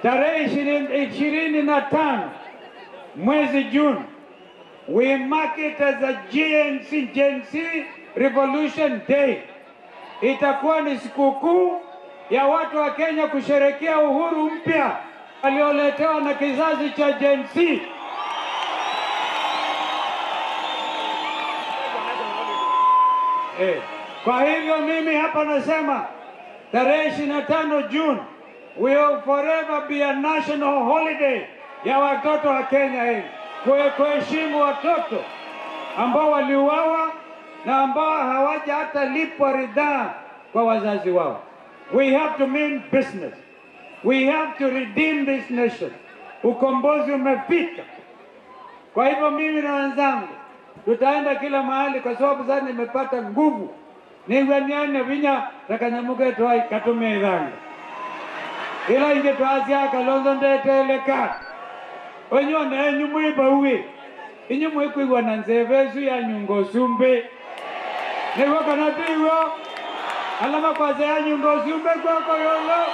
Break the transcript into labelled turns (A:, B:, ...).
A: tarehe 25 mwezi June, we mark it as a Gen Z Revolution Day. Itakuwa ni sikukuu ya watu wa Kenya kusherehekea uhuru mpya alioletewa na kizazi cha Gen Z. Kwa hivyo mimi hapa nasema tarehe 25 June will forever be a national holiday ya watoto wa Kenya, kuheshimu watoto ambao waliuawa na ambao hawaja hata lipwa ridhaa kwa wazazi wao. We have to mean business. We have to redeem this nation. Ukombozi umefika. Kwa hivyo mimi na wenzangu tutaenda kila mahali, kwa sababu sasa nimepata nguvu. Ningwaniane vinya takanyamuke twai katume iranga. Ila inge twazia Kalonzo ndeteleka. Onyo na nyumwe bawe. Inyumwe kwigwa na nzevezu ya nyungo sumbe. Newo kana tiwo. Alama kwa za nyungo sumbe kwa koyolo.